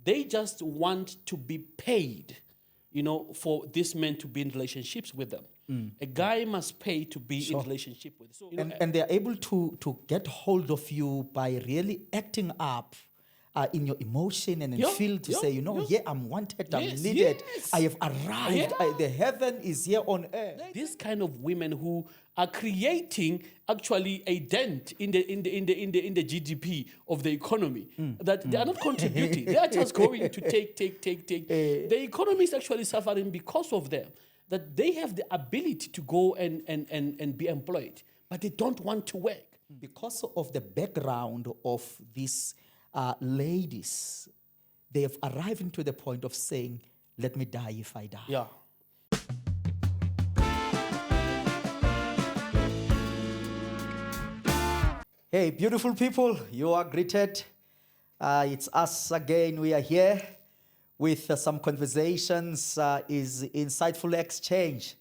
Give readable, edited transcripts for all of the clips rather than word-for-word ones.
they just want to be paid, for these men to be in relationships with them. A guy must pay to be in relationship with. So, And they're able to get hold of you by really acting up in your emotion and feel to say, I'm wanted, I'm needed, I have arrived, the heaven is here on earth. These kind of women who are creating actually a dent in the GDP of the economy, that they are not contributing. They are just going to take. The economy is actually suffering because of them. That they have the ability to go and be employed, but they don't want to work. Because of the background of these ladies, they have arrived to the point of saying, let me die if I die. Yeah. Hey, beautiful people, you are greeted. It's us again. We are here with some conversations, is insightful exchange.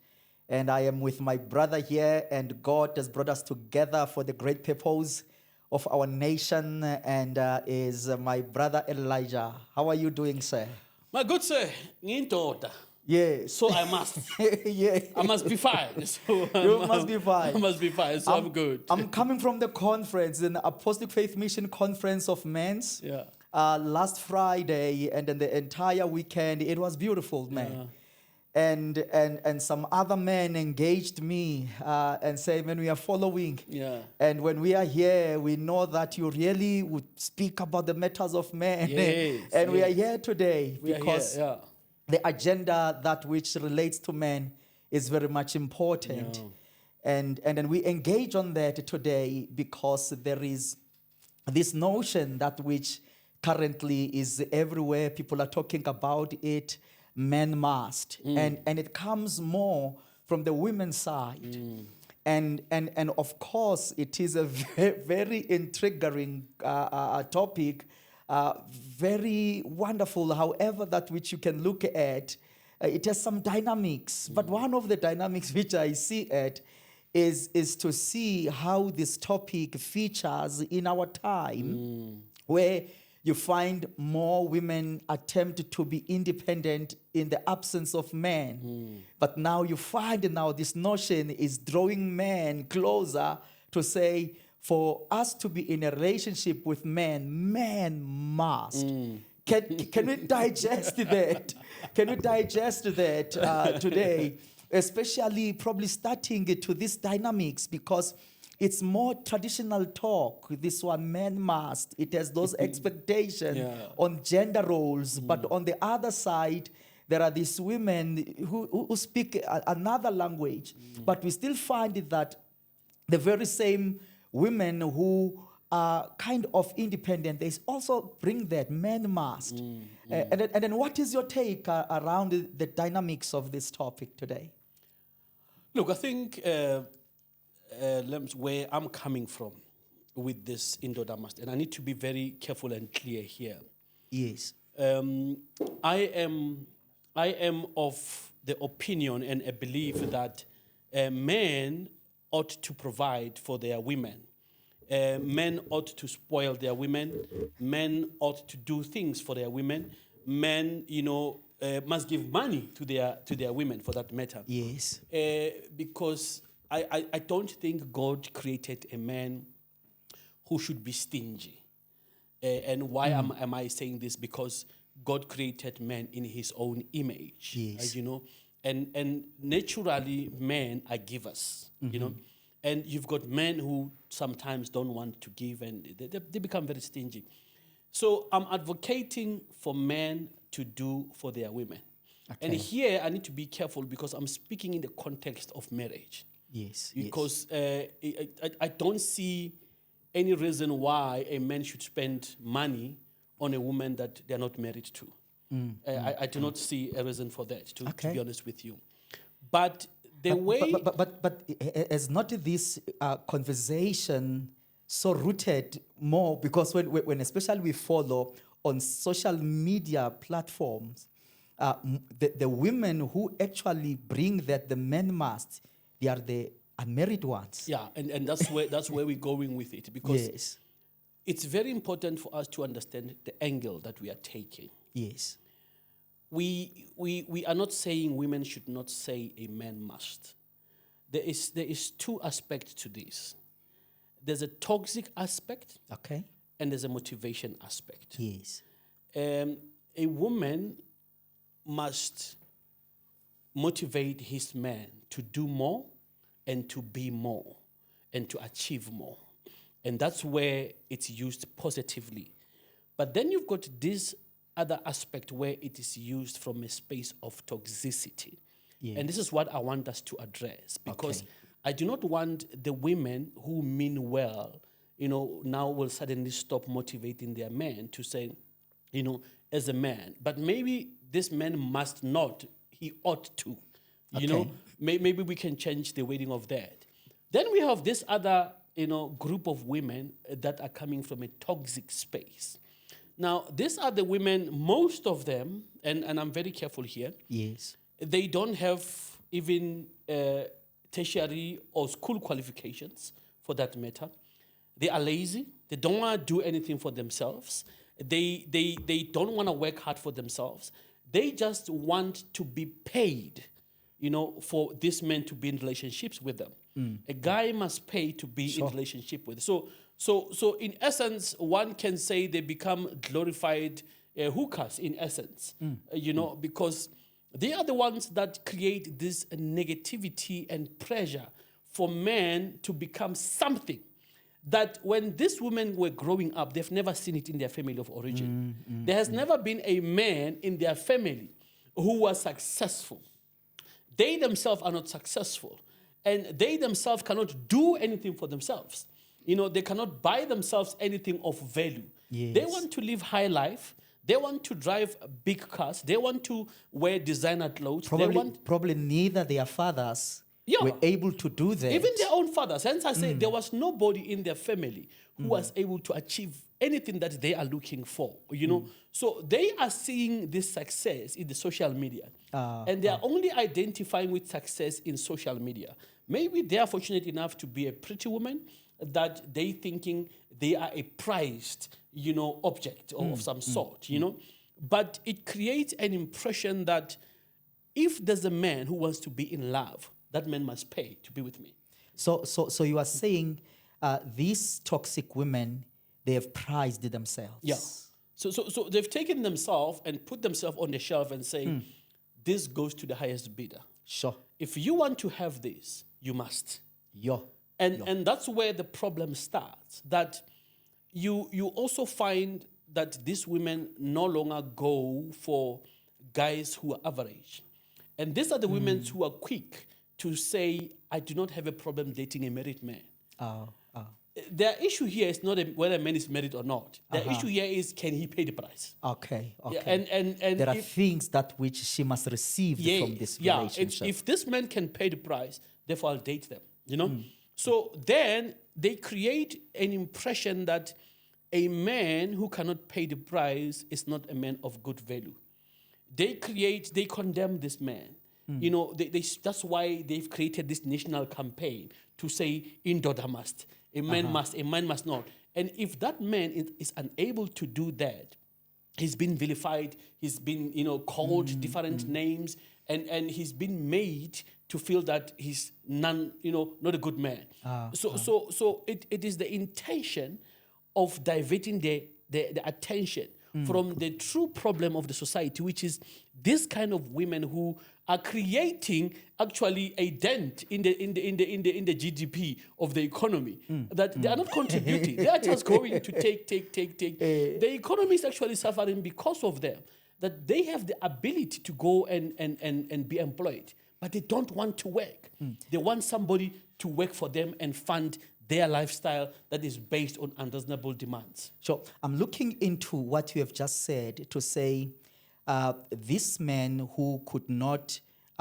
And I am with my brother here, and God has brought us together for the great purpose of our nation, and is my brother Elijah. How are you doing, sir? My good sir, Indoda. Yeah. So I must. Yeah. I must be fine. So You must be fine. I must be fine. So I'm good. I'm coming from the conference, an Apostolic Faith Mission Conference of Men's. Yeah. Last Friday, and then the entire weekend, it was beautiful, man. Yeah. And some other men engaged me and said, "Man, we are following. Yeah. And when we are here, we know that you really would speak about the matters of men." Yes, and we are here today We are because here, the agenda that which relates to men is very much important. Yeah. And then we engage on that today because there is this notion that which currently is everywhere. People are talking about it. Men must, and it comes more from the women's side, and of course it is a very intriguing topic, very wonderful. However, that which you can look at, it has some dynamics. But one of the dynamics which I see is to see how this topic features in our time, where you find more women attempt to be independent in the absence of men. But now you find this notion is drawing men closer to say, for us to be in a relationship with men must. Can we digest that? Can we digest that today? Especially probably starting to these dynamics, because it's more traditional talk. This one, men must. It has those expectations on gender roles. But on the other side, there are these women who speak another language. But we still find that the very same women who are kind of independent, they also bring that men must. And then what is your take around the dynamics of this topic today? Look, I think where I'm coming from with this Indoda must, and I need to be very careful and clear here. Yes. I am of the opinion and a belief that men ought to provide for their women. Men ought to spoil their women. Men ought to do things for their women. Men, must give money to their women, for that matter. Yes. Because I don't think God created a man who should be stingy. And why am I saying this? Because God created man in his own image. Yes. And naturally men are givers, And you've got men who sometimes don't want to give, and they become very stingy. So I'm advocating for men to do for their women. Okay. And here I need to be careful because I'm speaking in the context of marriage. Yes. Because I don't see any reason why a man should spend money on a woman that they're not married to. I do not see a reason for that, to be honest with you. But is not this conversation so rooted more, because when especially we follow on social media platforms, the women who actually bring that the men must, they are the unmarried ones. Yeah, and that's where we're going with it, because it's very important for us to understand the angle that we are taking. Yes. We are not saying women should not say a man must. There is two aspects to this. There's a toxic aspect Okay. and there's a motivation aspect. Yes. A woman must motivate his man to do more and to be more and to achieve more. And that's where it's used positively. But then you've got this other aspect where it is used from a space of toxicity. Yes. And this is what I want us to address, because Okay. I do not want the women who mean well, now will suddenly stop motivating their men to say, as a man. But maybe this man must not, he ought to. Okay. Maybe we can change the wording of that. Then we have this other, group of women that are coming from a toxic space. Now, these are the women, most of them, and I'm very careful here, Yes. they don't have even tertiary or school qualifications, for that matter. They are lazy. They don't want to do anything for themselves. They don't want to work hard for themselves. They just want to be paid, for these men to be in relationships with them. A guy must pay to be in relationship with. So in essence, one can say they become glorified hookers in essence, because they are the ones that create this negativity and pressure for men to become something that when these women were growing up, they've never seen it in their family of origin. There has never been a man in their family who was successful. They themselves are not successful, and they themselves cannot do anything for themselves. They cannot buy themselves anything of value. Yes. They want to live high life. They want to drive big cars. They want to wear designer clothes. Probably neither their fathers Yeah. were able to do that. Even their own fathers. Hence I say there was nobody in their family who was able to achieve anything that they are looking for, So they are seeing this success in the social media. And they are only identifying with success in social media. Maybe they are fortunate enough to be a pretty woman that they thinking they are a prized, object of some sort, But it creates an impression that if there's a man who wants to be in love, that man must pay to be with me. So you are saying these toxic women, they have prized themselves. Yeah. So they've taken themselves and put themselves on the shelf and say, this goes to the highest bidder. Sure. If you want to have this, you must. And that's where the problem starts. That you also find that these women no longer go for guys who are average. And these are the women who are quick to say, I do not have a problem dating a married man. Their issue here is not whether a man is married or not. The issue here is, can he pay the price? Okay. Yeah, and there are things that which she must receive from this relationship. If this man can pay the price, therefore I'll date them. So then they create an impression that a man who cannot pay the price is not a man of good value. They condemn this man. That's why they've created this national campaign to say Indoda must, a man must, a man must not. And if that man is unable to do that, he's been vilified, he's been called different names, and he's been made to feel that he's not a good man. So it is the intention of diverting the attention from the true problem of the society, which is this kind of women who are creating actually a dent in the GDP of the economy. That they are not contributing; they are just going to take. The economy is actually suffering because of them. That they have the ability to go and be employed, but they don't want to work. They want somebody to work for them and fund their lifestyle that is based on unreasonable demands. So I'm looking into what you have just said to say this man who could not,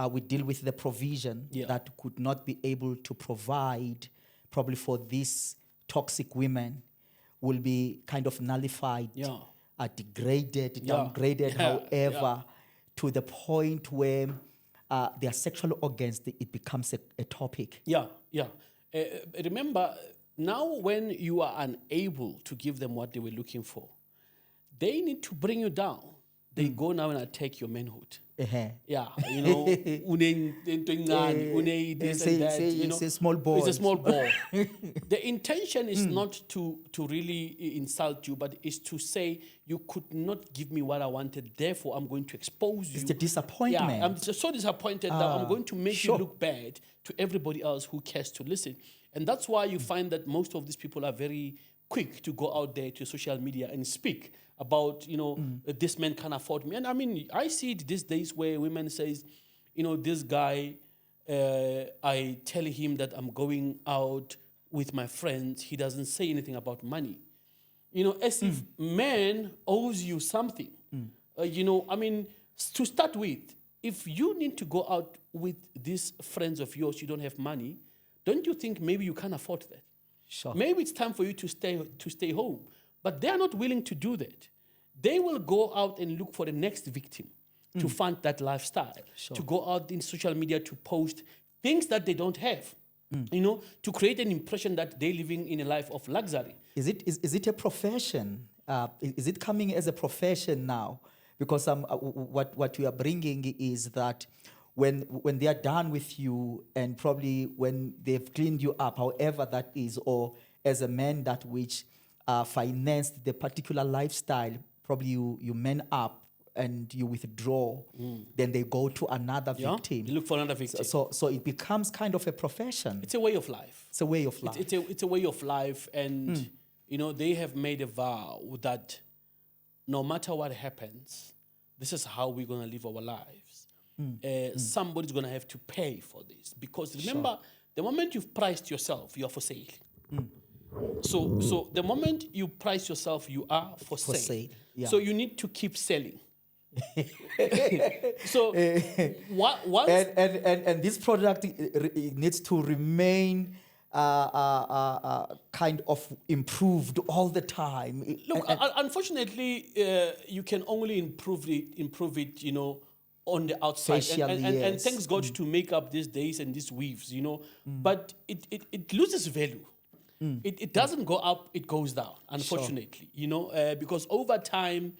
we deal with the provision that could not be able to provide probably for these toxic women will be kind of nullified, degraded, downgraded, however, to the point where their sexual organs, it becomes a topic. Remember, now when you are unable to give them what they were looking for, they need to bring you down. they go now and attack your manhood. Yeah, you know, Say- this and that. You know, it's a small ball. It's a small ball. The intention is not to really insult you, but is to say you could not give me what I wanted. Therefore, I'm going to expose you. It's the disappointment. Yeah, I'm just so disappointed that I'm going to make sure. you look bad to everybody else who cares to listen. And that's why you find that most of these people are very quick to go out there to social media and speak about, you know, this man can't afford me. And I mean, I see it these days where women says, you know, this guy, I tell him that I'm going out with my friends. He doesn't say anything about money. You know, as if man owes you something. You know, I mean, to start with, if you need to go out with these friends of yours, you don't have money, don't you think maybe you can't afford that? Sure. Maybe it's time for you to stay home. But they are not willing to do that. They will go out and look for the next victim to fund that lifestyle, to go out in social media to post things that they don't have, you know, to create an impression that they're living in a life of luxury. Is it a profession? Is it coming as a profession now? Because what we are bringing is that when they are done with you and probably when they've cleaned you up, however that is, or as a man that which financed the particular lifestyle, probably you man up and you withdraw, then they go to another victim. You look for another victim. So it becomes kind of a profession. It's a way of life. It's a way of life. It's a way of life, and you know, they have made a vow that no matter what happens, this is how we're gonna live our lives. Somebody's gonna have to pay for this, because remember, the moment you've priced yourself, you are for sale. So the moment you price yourself, you are for sale. Yeah. So you need to keep selling. So once and this product it needs to remain kind of improved all the time. Look, unfortunately, you can only improve it, you know, on the outside. Facially, And yes. thanks God to make up these days and these weaves, you know. But it loses value. It doesn't go up, it goes down, unfortunately, you know, because over time,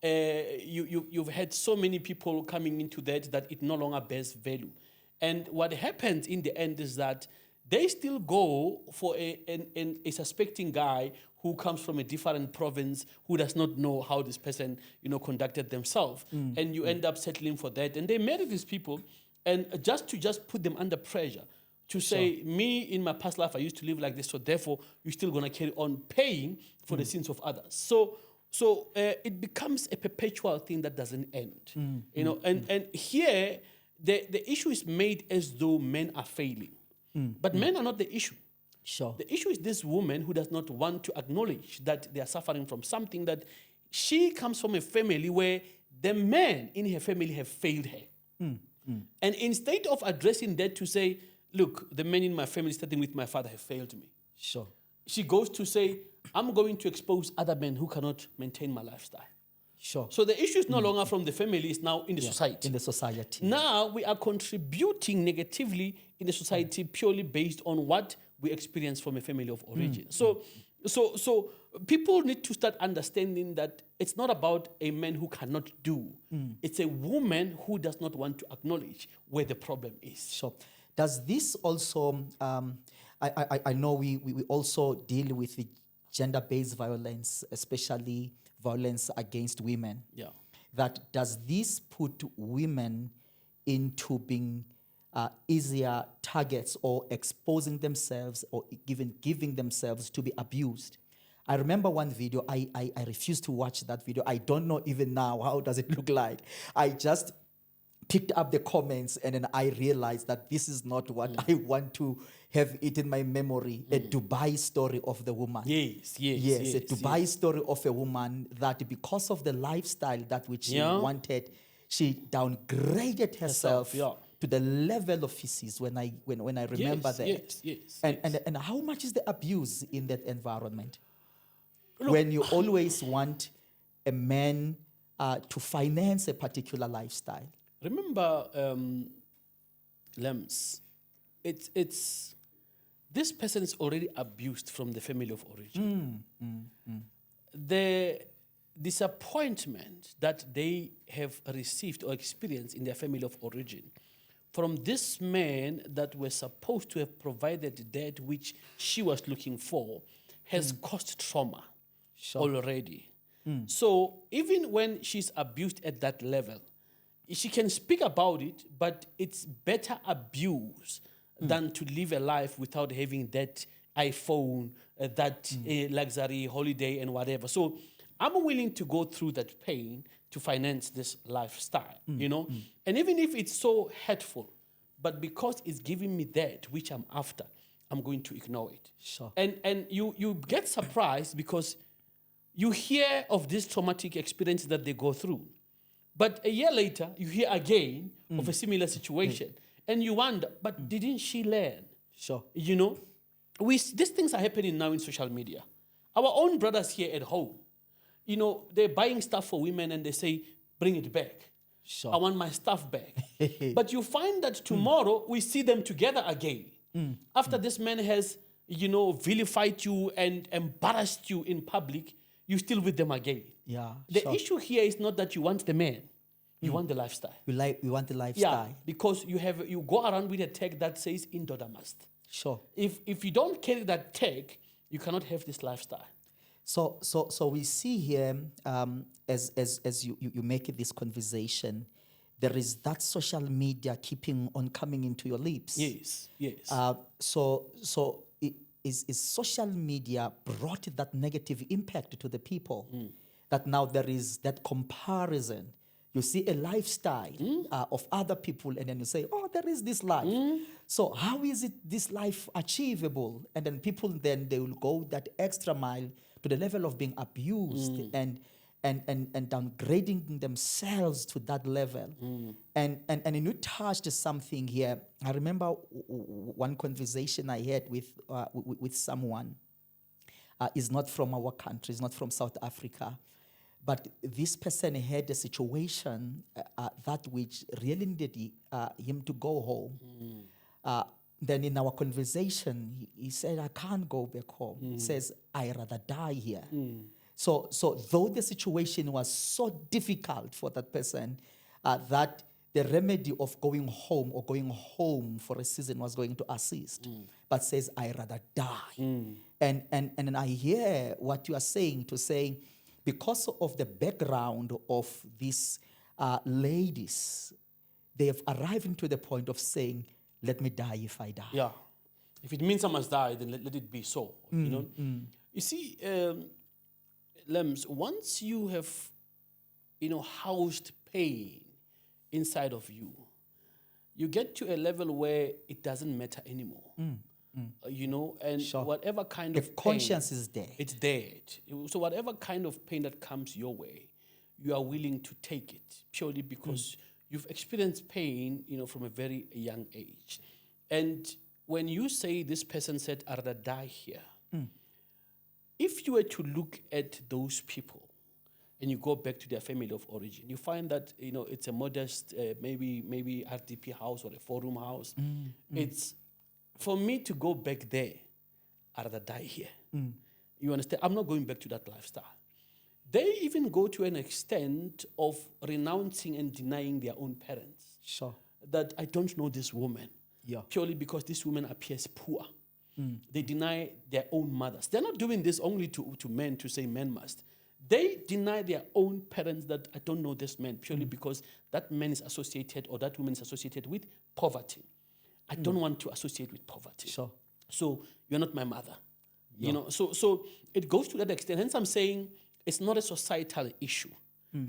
you've had so many people coming into that it no longer bears value. And what happens in the end is that they still go for a suspecting guy who comes from a different province, who does not know how this person, you know, conducted themselves. And you end up settling for that. And they marry these people, and just put them under pressure to say, me, in my past life, I used to live like this, so therefore, you're still going to carry on paying for the sins of others. So it becomes a perpetual thing that doesn't end. You know, and here, the issue is made as though men are failing. But men are not the issue. Sure. The issue is this woman who does not want to acknowledge that they are suffering from something, that she comes from a family where the men in her family have failed her. And instead of addressing that to say, look, the men in my family, starting with my father, have failed me. Sure. She goes to say, I'm going to expose other men who cannot maintain my lifestyle. Sure. So the issue is no longer from the family, it's now in the society. In the society. Now we are contributing negatively in the society purely based on what we experience from a family of origin. So people need to start understanding that it's not about a man who cannot do. It's a woman who does not want to acknowledge where the problem is. Sure. Does this also, I know we also deal with the gender-based violence, especially violence against women. Yeah. That does this put women into being easier targets or exposing themselves or giving themselves to be abused? I remember one video, I refused to watch that video. I don't know even now, how does it look like? I just picked up the comments and then I realized that this is not what I want to have it in my memory. A Dubai story of the woman. Yes, a Dubai story of a woman that because of the lifestyle that which she wanted, she downgraded herself to the level of feces when I remember that. Yes. And how much is the abuse in that environment? Look, when you always want a man to finance a particular lifestyle. Remember, Lems, it's this person is already abused from the family of origin. disappointment that they have received or experienced in their family of origin from this man that was supposed to have provided that which she was looking for has caused trauma already. So even when she's abused at that level, she can speak about it, but it's better abuse than to live a life without having that iPhone, that luxury holiday and whatever. So I'm willing to go through that pain to finance this lifestyle, you know? And even if it's so hurtful, but because it's giving me that which I'm after, I'm going to ignore it. Sure. And you get surprised because you hear of this traumatic experience that they go through. But a year later, you hear again of a similar situation. And you wonder, but didn't she learn? Sure. You know, these things are happening now in social media. Our own brothers here at home, you know, they're buying stuff for women and they say, bring it back. Sure. I want my stuff back. But you find that tomorrow we see them together again. After this man has, you know, vilified you and embarrassed you in public, you're still with them again. Yeah. The issue here is not that you want the man, you want the lifestyle. We want the lifestyle. Yeah, because you go around with a tag that says Indoda must. Sure. If you don't carry that tag, you cannot have this lifestyle. So we see here, as you make this conversation, there is that social media keeping on coming into your lips. Yes, yes. So is social media brought that negative impact to the people, that now there is that comparison. You see a lifestyle of other people, and then you say, oh, there is this life. So how is it this life achievable? And then people, then they will go that extra mile to the level of being abused and downgrading themselves to that level. And you touched something here. I remember one conversation I had with someone. Is not from our country, is not from South Africa. But this person had a situation that which really needed him to go home. Then in our conversation, he said, I can't go back home. He says, I'd rather die here. So though the situation was so difficult for that person, that the remedy of going home or going home for a season was going to assist, but says, I'd rather die. And I hear what you are saying to say, because of the background of these ladies, they have arrived to the point of saying, let me die if I die. Yeah. If it means I must die, then let it be so. You know? You see, Lems, once you have, you know, housed pain inside of you, you get to a level where it doesn't matter anymore. You know, and whatever kind of conscience pain, is dead. It's dead. So whatever kind of pain that comes your way, you are willing to take it purely because you've experienced pain, you know, from a very young age. And when you say this person said, I'd rather die here, if you were to look at those people and you go back to their family of origin, you find that, you know, it's a modest, maybe RDP house or a four-room house. It's, for me to go back there, I'd rather die here. You understand? I'm not going back to that lifestyle. They even go to an extent of renouncing and denying their own parents. Sure. That I don't know this woman. Yeah. Purely because this woman appears poor. They deny their own mothers. They're not doing this only to men to say men must. They deny their own parents that I don't know this man purely because that man is associated or that woman is associated with poverty. I don't want to associate with poverty. Sure. So you're not my mother. You know, so it goes to that extent. Hence I'm saying it's not a societal issue.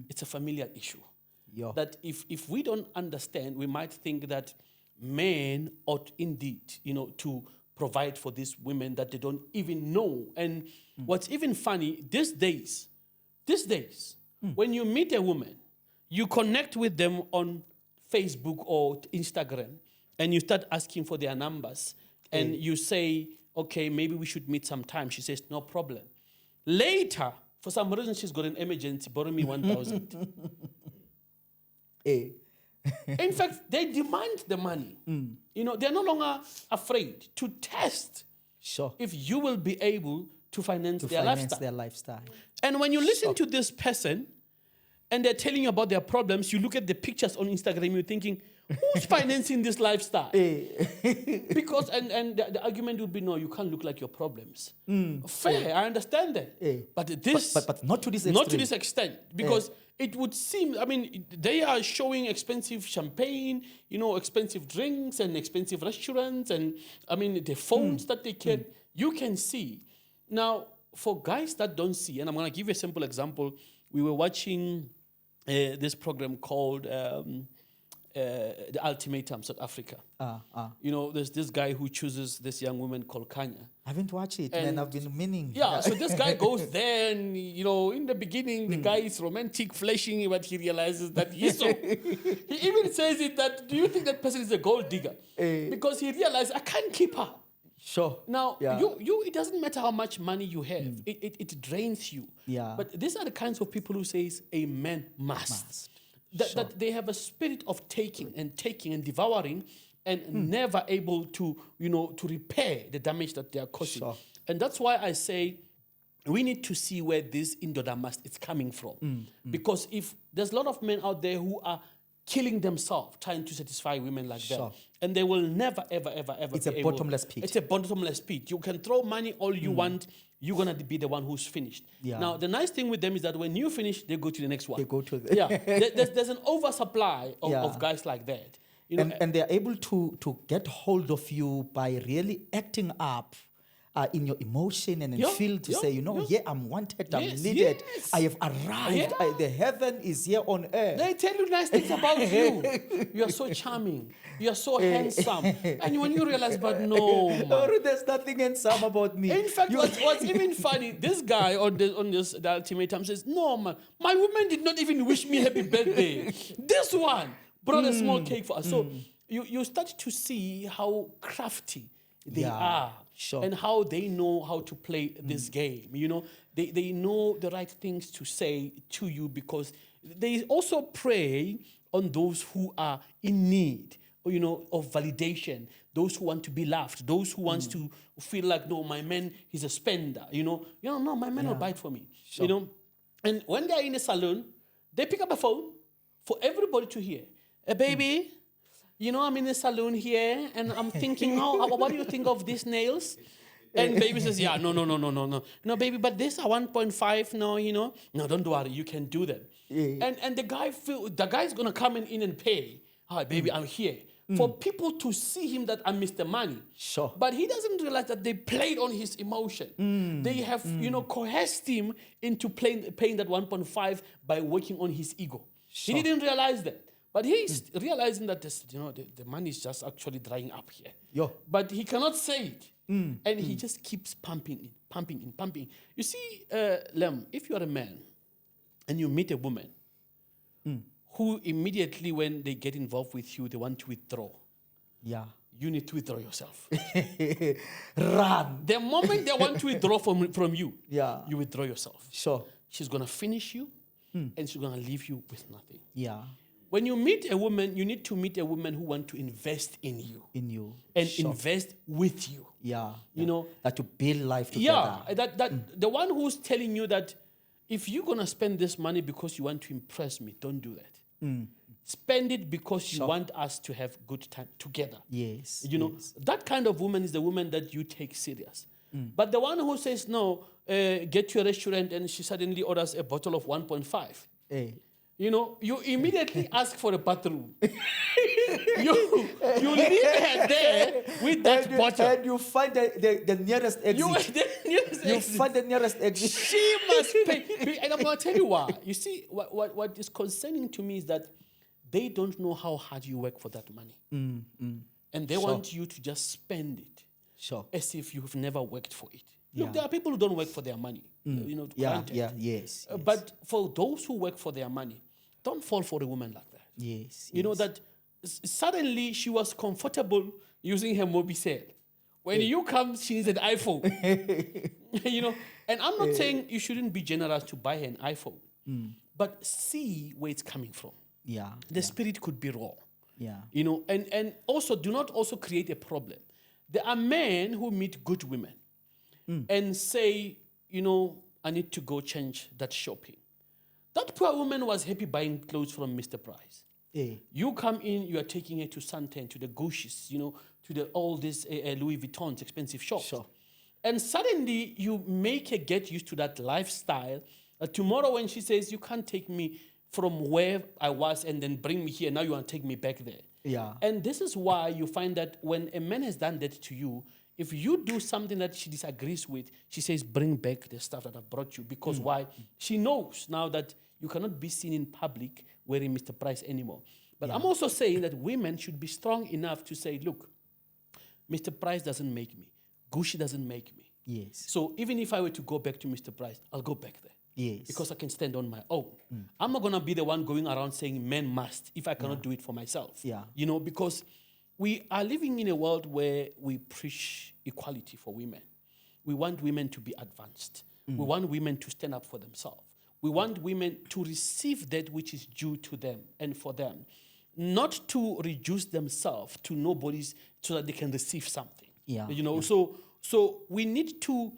It's a familial issue. Yeah. That if we don't understand, we might think that men ought indeed, you know, to provide for these women that they don't even know. And what's even funny, these days, when you meet a woman, you connect with them on Facebook or Instagram, and you start asking for their numbers, and you say, okay, maybe we should meet sometime. She says, no problem. Later, for some reason, she's got an emergency, borrow me 1,000. In fact, they demand the money. You know, they're no longer afraid to test Sure. if you will be able to finance To their finance lifestyle. their lifestyle. And when you listen to this person and they're telling you about their problems, you look at the pictures on Instagram, you're thinking, who's financing this lifestyle? Because, and the argument would be, no, you can't look like your problems. Fair, I understand that. But this... But not to this extent. Not to this extent. Because it would seem, I mean, they are showing expensive champagne, expensive drinks and expensive restaurants and, I mean, the phones that they carry. You can see. Now, for guys that don't see, and I'm going to give you a simple example. We were watching this program called The Ultimatum, South Africa. There's this guy who chooses this young woman called Kanya. I haven't watched it, and I've been meaning. Yeah, so this guy goes there and, in the beginning, the guy is romantic, flashing, but he realizes that he's so... He even says it that, do you think that person is a gold digger? Because he realized, I can't keep her. Sure. Now, it doesn't matter how much money you have. It drains you. Yeah. But these are the kinds of people who says a man must. That they have a spirit of taking and devouring and never able to, to repair the damage that they are causing. Sure. And that's why I say we need to see where this Indoda must is coming from. Because if there's a lot of men out there who are killing themselves trying to satisfy women like that. And they will never, ever, ever, ever It's a bottomless pit. It's a bottomless pit. You can throw money all you want. You're going to be the one who's finished. Yeah. Now, the nice thing with them is that when you finish, they go to the next one. They go to the... Yeah. There's an oversupply of guys like that. And they're able to get hold of you by really acting up in your emotion and in feel to say, I'm wanted, I'm needed, I have arrived, the heaven is here on earth. They tell you nice things about you. You are so charming, you are so handsome. And when you realize, but no, man. There's nothing handsome about me. In fact, what's even funny, this guy on the ultimatum says, no, man, my woman did not even wish me happy birthday. This one brought a small cake for us. So you start to see how crafty they are. Sure. And how they know how to play this game. They know the right things to say to you because they also prey on those who are in need, of validation, those who want to be loved, those who want to feel like, no, my man, he's a spender, no, my man will buy it for me, And when they're in a salon, they pick up a phone for everybody to hear. Baby, I'm in a salon here, and I'm thinking, what do you think of these nails? And baby says, yeah, no. No, baby, but this are 1.5, no, No, don't worry, you can do that. And the guy's going to come in and pay. Hi, baby, I'm here. For people to see him that I'm Mr. Money. Sure. But he doesn't realize that they played on his emotion. They have, coerced him into paying that 1.5 by working on his ego. Sure. He didn't realize that. But he's realizing that the money is just actually drying up here. But he cannot say it. And he just keeps pumping. You see, Lem, if you're a man and you meet a woman who immediately when they get involved with you, they want to withdraw. Yeah. You need to withdraw yourself. Run. The moment they want to withdraw from you, you withdraw yourself. Sure. She's going to finish you and she's going to leave you with nothing. Yeah. When you meet a woman, you need to meet a woman who wants to invest in you. And invest with you. Yeah. That to build life together. Yeah. The one who's telling you that if you're going to spend this money because you want to impress me, don't do that. Spend it because you want us to have good time together. Yes. That kind of woman is the woman that you take serious. But the one who says, no, get to a restaurant and she suddenly orders a bottle of 1.5. You immediately ask for a bathroom. you leave her there with that bottle. And you find the nearest exit. You find the nearest exit. She must pay. And I'm going to tell you why. You see, what is concerning to me is that they don't know how hard you work for that money. And they want you to just spend it. Sure. As if you've never worked for it. Look, there are people who don't work for their money. Yes. But for those who work for their money, don't fall for a woman like that. Yes. That suddenly she was comfortable using her Mobicel. When you come, she needs an iPhone. And I'm not saying you shouldn't be generous to buy her an iPhone. But see where it's coming from. Yeah. The spirit could be raw. Yeah. And also do not also create a problem. There are men who meet good women. and say, I need to go change that shopping. That poor woman was happy buying clothes from Mr. Price. You come in, you are taking her to Santen, to the Gucci's, to all these Louis Vuitton's expensive shops. Sure. And suddenly you make her get used to that lifestyle. Tomorrow when she says, you can't take me from where I was and then bring me here, now you want to take me back there. Yeah. And this is why you find that when a man has done that to you, if you do something that she disagrees with, she says, bring back the stuff that I've brought you. Because why? She knows now that you cannot be seen in public wearing Mr. Price anymore. But I'm also saying that women should be strong enough to say, look, Mr. Price doesn't make me. Gucci doesn't make me. Yes. So even if I were to go back to Mr. Price, I'll go back there. Yes. Because I can stand on my own. I'm not going to be the one going around saying men must if I cannot do it for myself. Yeah. Because we are living in a world where we preach equality for women. We want women to be advanced. We want women to stand up for themselves. We want women to receive that which is due to them and for them, not to reduce themselves to nobody's so that they can receive something. Yeah. So we need to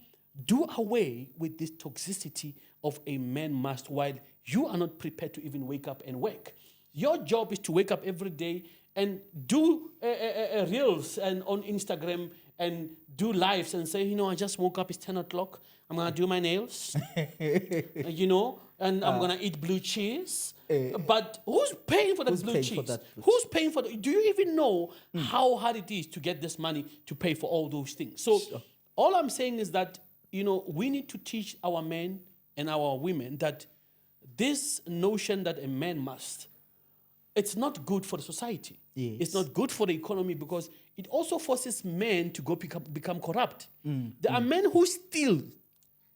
do away with this toxicity of a man must while you are not prepared to even wake up and work. Your job is to wake up every day and do reels and on Instagram and do lives and say, I just woke up, it's 10 o'clock, I'm going to do my nails, and I'm going to eat blue cheese. But who's paying for that blue cheese? Who's paying for that? Do you even know how hard it is to get this money to pay for all those things? So all I'm saying is that, we need to teach our men and our women that this notion that a man must, it's not good for the society. Yes. It's not good for the economy because it also forces men to go become corrupt. There are men who steal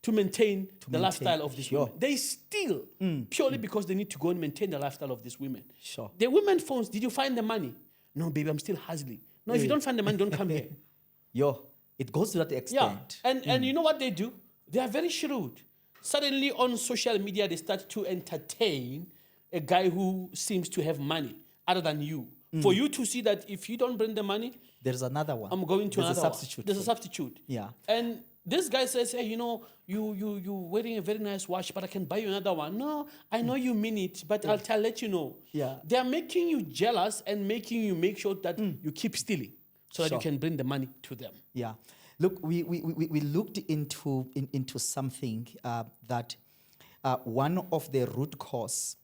to maintain the lifestyle of these women. They steal purely because they need to go and maintain the lifestyle of these women. Sure. The women phones, did you find the money? No, baby, I'm still hustling. No, if you don't find the money, don't come here. It goes to that extent. Yeah. And you know what they do? They are very shrewd. Suddenly on social media, they start to entertain a guy who seems to have money other than you. For you to see that if you don't bring the money, there's another one. I'm going to There's another a substitute. There's a substitute. Yeah. And this guy says, hey, you wearing a very nice watch, but I can buy you another one. No, I know you mean it, but I'll let you know. Yeah. They are making you jealous and making you make sure that you keep stealing so that you can bring the money to them. Yeah. Look, we looked into something that one of the root cause,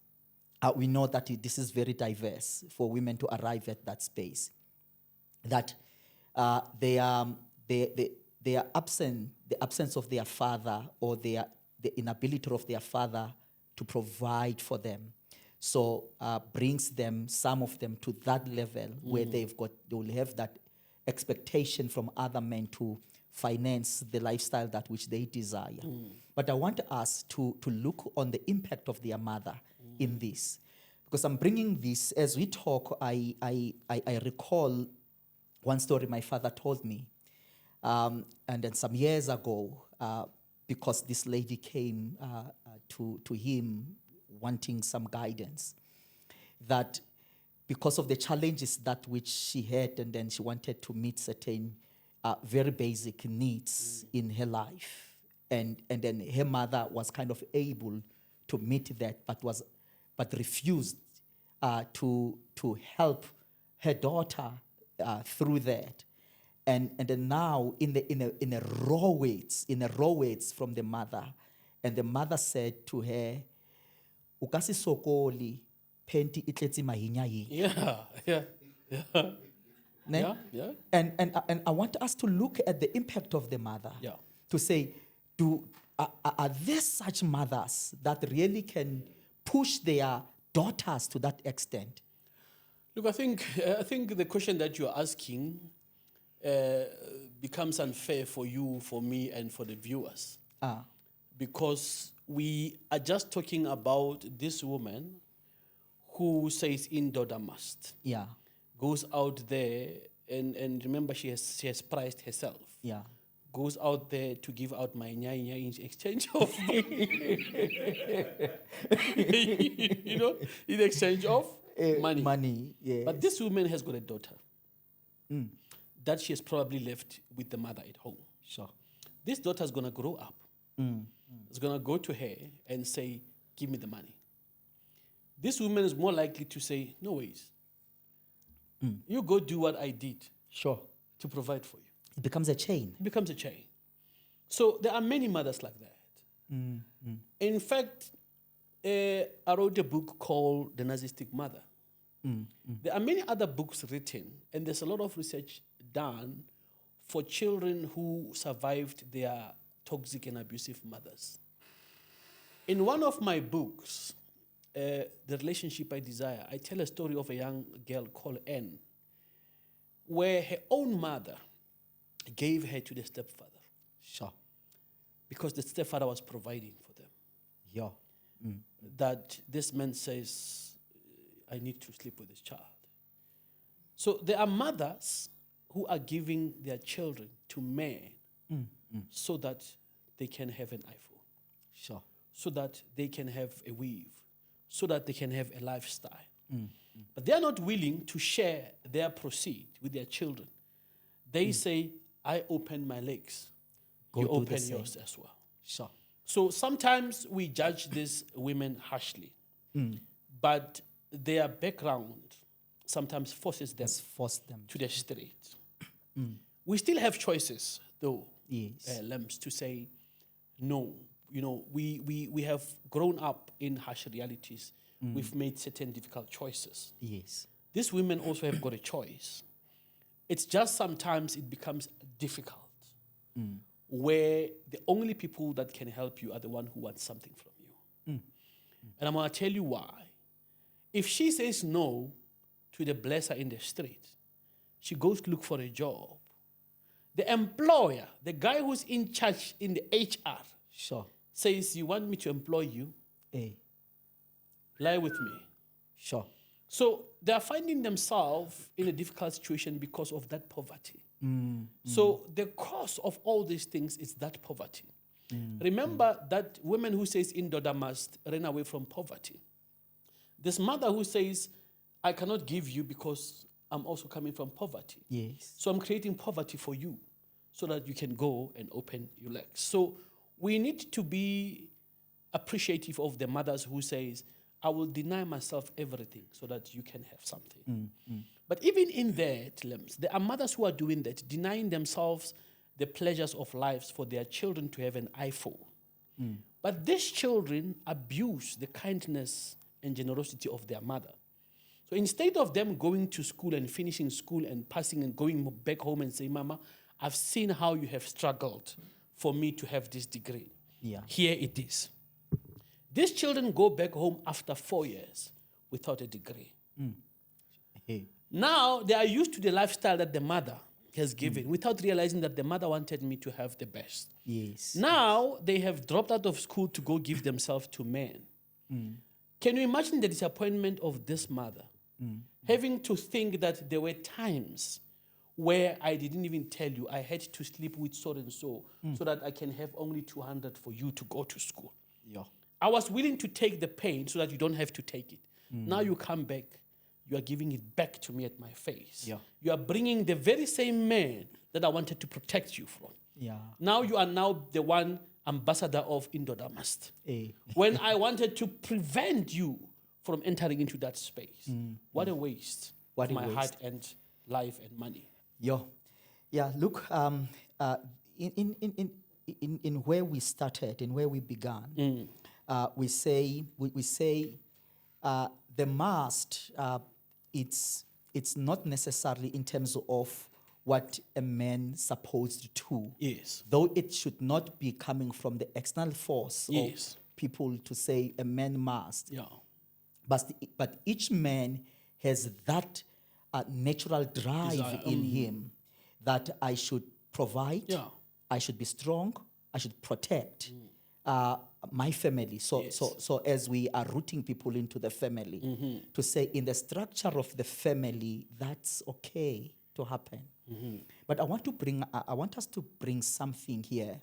we know that this is very diverse for women to arrive at that space. That they are absent, the absence of their father or the inability of their father to provide for them. So brings them, some of them, to that level where they will have that expectation from other men to finance the lifestyle that which they desire. But I want us to look on the impact of their mother in this. Because I'm bringing this, as we talk, I recall one story my father told me. And then some years ago, because this lady came to him wanting some guidance, that because of the challenges that which she had, and then she wanted to meet certain very basic needs in her life. And then her mother was kind of able to meet that, but refused to help her daughter through that. And then now in a raw words from the mother, and the mother said to her, "Ukasi sokoli penti itleti mahinya yi." Yeah. Yeah. And I want us to look at the impact of the mother. Yeah. To say, are there such mothers that really can push their daughters to that extent? Look, I think the question that you're asking becomes unfair for you, for me, and for the viewers. Because we are just talking about this woman who says Indoda must. Yeah. Goes out there, and remember she has priced herself. Yeah. Goes out there to give out my nyanya in exchange of in exchange of money. Money, yes. But this woman has got a daughter that she has probably left with the mother at home. Sure. this daughter's going to grow up. It's going to go to her and say, give me the money. This woman is more likely to say, no ways. You go do what I did Sure. to provide for you. It becomes a chain. It becomes a chain. So there are many mothers like that. In fact, I wrote a book called The Narcissistic Mother. There are many other books written, and there's a lot of research done for children who survived their toxic and abusive mothers. In one of my books, The Relationship I Desire, I tell a story of a young girl called Anne, where her own mother gave her to the stepfather Sure. because the stepfather was providing for them. Yeah. That this man says, I need to sleep with this child. So there are mothers who are giving their children to men so that they can have an iPhone, Sure. so that they can have a weave, so that they can have a lifestyle. But they are not willing to share their proceed with their children. They say, I open my legs, Go you do the open same. yours as well. Sure. So sometimes we judge these women harshly, but their background sometimes forces them Let's force them. to the street. We still have choices, though, Yes. Lems, to say, no, we have grown up in harsh realities. We've made certain difficult choices. Yes. These women also have got a choice. It's just sometimes it becomes difficult, where the only people that can help you are the one who want something from you. And I'm going to tell you why. If she says no to the blesser in the street, she goes to look for a job. The employer, the guy who's in charge in the HR, Sure. says, you want me to employ you? Hey. Lie with me. Sure. So they are finding themselves in a difficult situation because of that poverty. So the cause of all these things is that poverty. Remember that woman who says Indoda must run away from poverty. This mother who says, I cannot give you because I'm also coming from poverty. Yes. So I'm creating poverty for you so that you can go and open your legs. So we need to be appreciative of the mothers who says, I will deny myself everything so that you can have something. But even in that, Lems, there are mothers who are doing that, denying themselves the pleasures of life for their children to have an iPhone. But these children abuse the kindness and generosity of their mother. So instead of them going to school and finishing school and passing and going back home and saying, Mama, I've seen how you have struggled for me to have this degree. Yeah. Here it is. These children go back home after 4 years without a degree. Hey. Now they are used to the lifestyle that the mother has given without realizing that the mother wanted me to have the best. Yes. Now they have dropped out of school to go give themselves to men. Can you imagine the disappointment of this mother? Having to think that there were times where I didn't even tell you I had to sleep with so and so so that I can have only 200 for you to go to school. Yeah. I was willing to take the pain so that you don't have to take it. Now you come back, you are giving it back to me at my face. Yeah. You are bringing the very same man that I wanted to protect you from. Yeah. Now you are now the one ambassador of Indoda must. Hey. When I wanted to prevent you from entering into that space. What a waste What of a my waste. heart and life and money. Yeah. Look, in where we started, in where we began, we say the must. It's not necessarily in terms of what a man supposed to. Yes. Though it should not be coming from the external force Yes. of people to say a man must. Yeah. But each man has that natural drive Desire, in him that I should provide, Yeah. I should be strong, I should protect my family. So, Yes. so as we are rooting people into the family, to say in the structure of the family, that's okay to happen. But I want us to bring something here.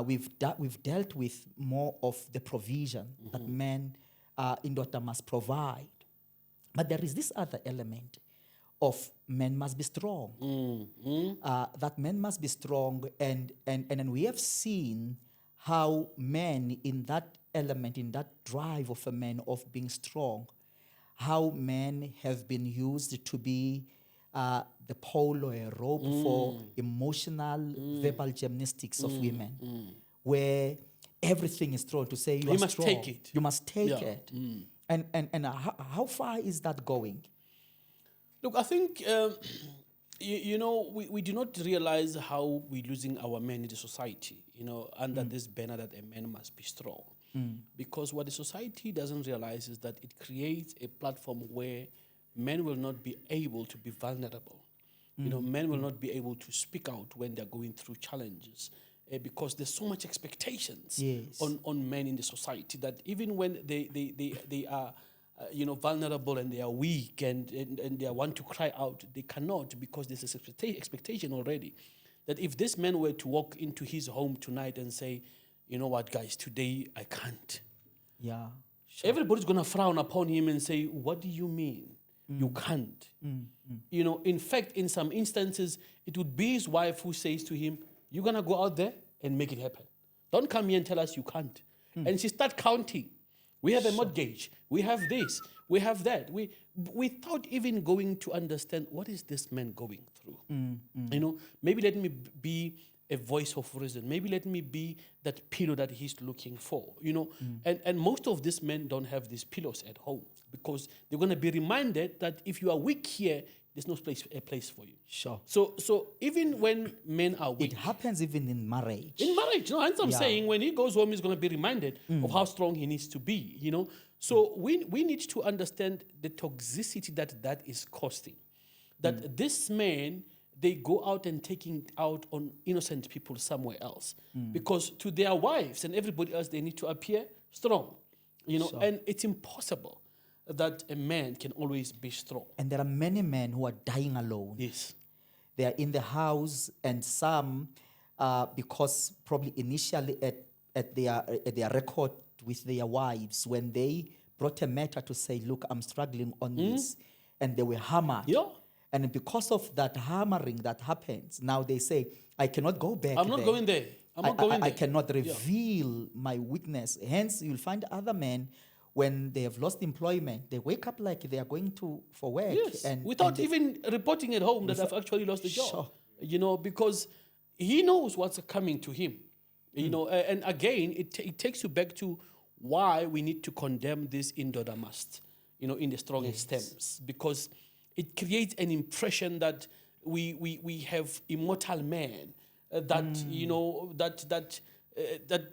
We've dealt with more of the provision that men in daughter must provide. But there is this other element of men must be strong. That men must be strong, and we have seen how men in that element, in that drive of a man of being strong, how men have been used to be the pole or a rope for emotional, verbal gymnastics of women, where everything is thrown to say you are must strong. take it. You must take Yeah. it. And how far is that going? Look, I think, we do not realize how we're losing our men in the society, under this banner that a man must be strong. Because what the society doesn't realize is that it creates a platform where men will not be able to be vulnerable. Men will not be able to speak out when they're going through challenges. Because there's so much expectations Yes. on men in the society that even when they are vulnerable and they are weak and they want to cry out, they cannot, because there's this expectation already that if this man were to walk into his home tonight and say, you know what, guys, today I can't. Yeah. Sure. Everybody's going to frown upon him and say, what do you mean? You can't. In fact, in some instances, it would be his wife who says to him, you're going to go out there and make it happen. Don't come here and tell us you can't. And she start counting. We have a mortgage. We have this. We have that. Without even going to understand what is this man going through. Maybe let me be a voice of reason. Maybe let me be that pillow that he's looking for. And most of these men don't have these pillows at home because they're going to be reminded that if you are weak here, there's no a place for you. Sure. So even when men are weak, It happens even in marriage. in marriage, hence I'm saying when he goes home, he's going to be reminded of how strong he needs to be, So we need to understand the toxicity that is costing. That this man, they go out and taking it out on innocent people somewhere else. Because to their wives and everybody else, they need to appear strong, Sure. And it's impossible that a man can always be strong. And there are many men who are dying alone. Yes. They are in the house, and some, because probably initially at their record with their wives, when they brought a matter to say, look, I'm struggling on this, and they were hammered. Yeah. And because of that hammering that happens, now they say, I cannot go back I'm not there. going there. I'm not going I there. cannot reveal my weakness. Hence, you'll find other men, when they have lost employment, they wake up like they are going for work. Yes, and without they- even reporting at home that I've actually lost the job. Sure. Because he knows what's coming to him. And again, it takes you back to why we need to condemn this Indoda must, in the strongest terms. Because it creates an impression that we have immortal men that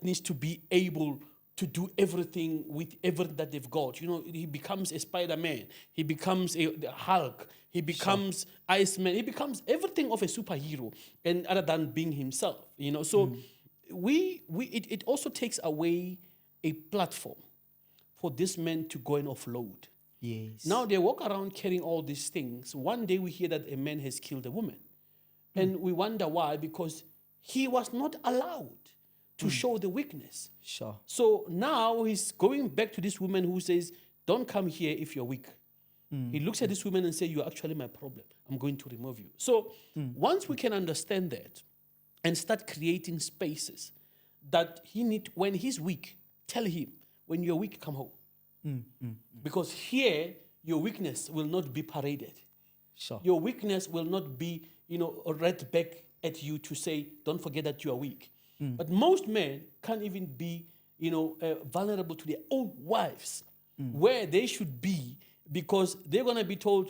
needs to be able to do everything with everything that they've got. He becomes a Spider-Man. He becomes a Hulk. He becomes Iceman. He becomes everything of a superhero, and other than being himself. So it also takes away a platform for this man to go and offload. Yes. Now they walk around carrying all these things. One day we hear that a man has killed a woman. And we wonder why, because he was not allowed to show the weakness. Sure. So now he's going back to this woman who says, don't come here if you're weak. He looks at this woman and says, you're actually my problem. I'm going to remove you. So once we can understand that and start creating spaces that when he's weak, tell him, when you're weak, come home. Because here, your weakness will not be paraded. Sure. Your weakness will not be, right back at you to say, don't forget that you are weak. But most men can't even be, vulnerable to their own wives, where they should be, because they're going to be told,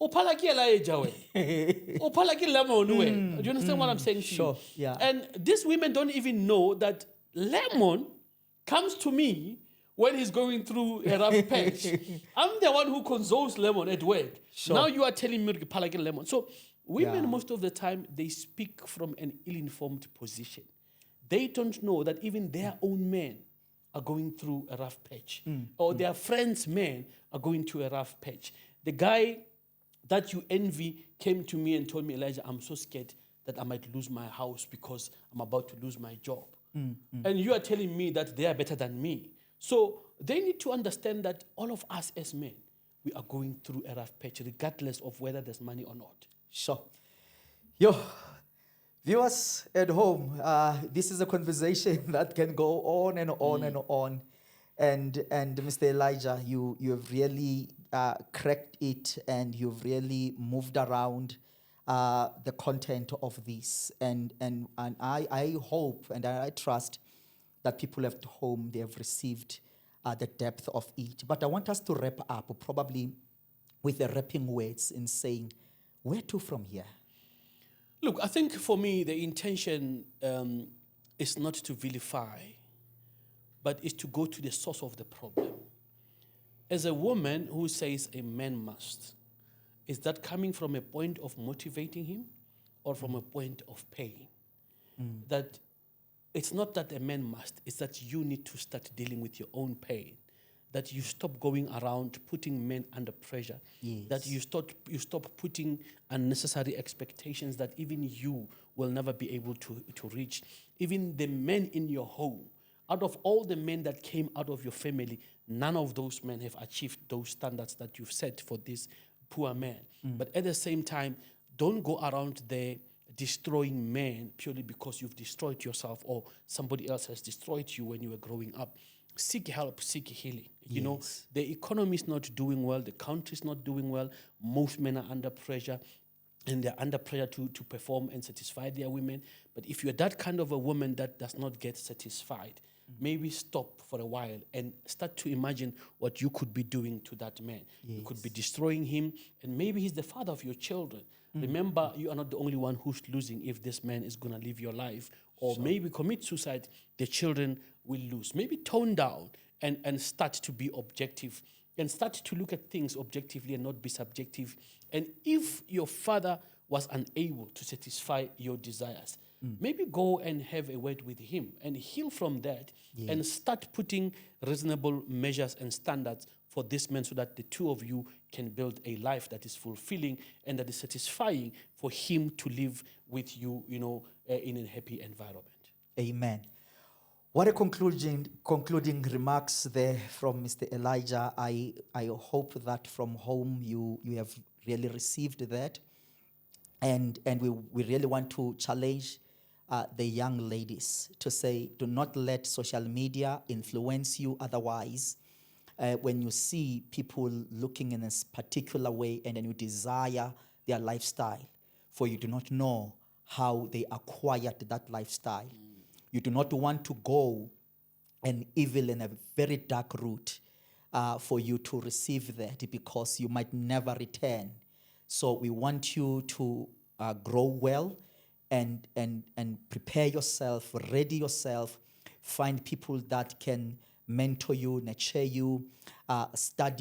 "Ophalaki elaija we. Ophalaki lemon we." Do you understand what I'm saying to Sure, you? yeah. And these women don't even know that Lemon comes to me when he's going through a rough patch. I'm the one who consoles Lemon at work. Sure. Now you are telling me to palaki Lemon. So women, Yeah. most of the time, they speak from an ill-informed position. They don't know that even their own men are going through a rough patch. Or their friends' men are going through a rough patch. The guy that you envy came to me and told me, Elijah, I'm so scared that I might lose my house because I'm about to lose my job. And you are telling me that they are better than me. So they need to understand that all of us as men, we are going through a rough patch, regardless of whether there's money or not. Sure. Yo, viewers at home, this is a conversation that can go on and on and on. And Mr. Elijah, you have really cracked it, and you've really moved around the content of this. And I hope and I trust that people at home, they have received the depth of it. But I want us to wrap up probably with the wrapping words in saying, where to from here? Look, I think for me, the intention is not to vilify, but is to go to the source of the problem. As a woman who says a man must, is that coming from a point of motivating him or from a point of pain? That it's not that a man must, it's that you need to start dealing with your own pain. That you stop going around putting men under pressure. Yes. That you stop putting unnecessary expectations that even you will never be able to reach. Even the men in your home, out of all the men that came out of your family, none of those men have achieved those standards that you've set for this poor man. But at the same time, don't go around there destroying men purely because you've destroyed yourself or somebody else has destroyed you when you were growing up. Seek help, seek healing. You know, the economy is not doing well, the country is not doing well, most men are under pressure, and they're under pressure to perform and satisfy their women. But if you're that kind of a woman that does not get satisfied, maybe stop for a while and start to imagine what you could be doing to that man. You could be destroying him, and maybe he's the father of your children. Remember, you are not the only one who's losing if this man is going to live your life. Or maybe commit suicide, the children will lose. Maybe tone down and start to be objective and start to look at things objectively and not be subjective. And if your father was unable to satisfy your desires, maybe go and have a word with him and heal from that and start putting reasonable measures and standards for this man so that the two of you can build a life that is fulfilling and that is satisfying for him to live with you, you know, in a happy environment. Amen. What a concluding remarks there from Mr. Elijah. I hope that from home you have really received that. And we really want to challenge the young ladies to say, do not let social media influence you. Otherwise, when you see people looking in a particular way and then you desire their lifestyle, for you do not know how they acquired that lifestyle. You do not want to go an evil and a very dark route for you to receive that, because you might never return. So we want you to grow well and prepare yourself, ready yourself, find people that can mentor you, nurture you, start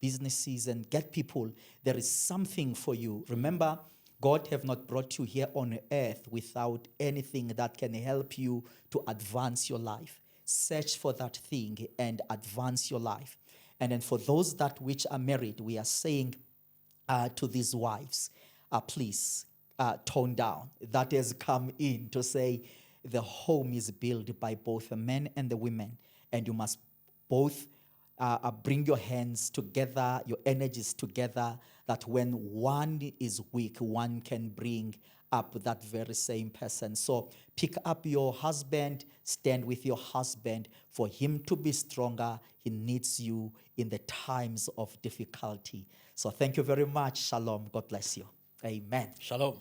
businesses and get people. There is something for you. Remember, God have not brought you here on earth without anything that can help you to advance your life. Search for that thing and advance your life. And then for those that which are married, we are saying to these wives, please tone down. That has come in to say the home is built by both the men and the women, and you must both bring your hands together, your energies together, that when one is weak, one can bring up that very same person. So pick up your husband, stand with your husband. For him to be stronger, he needs you in the times of difficulty. So thank you very much. Shalom. God bless you. Amen. Shalom.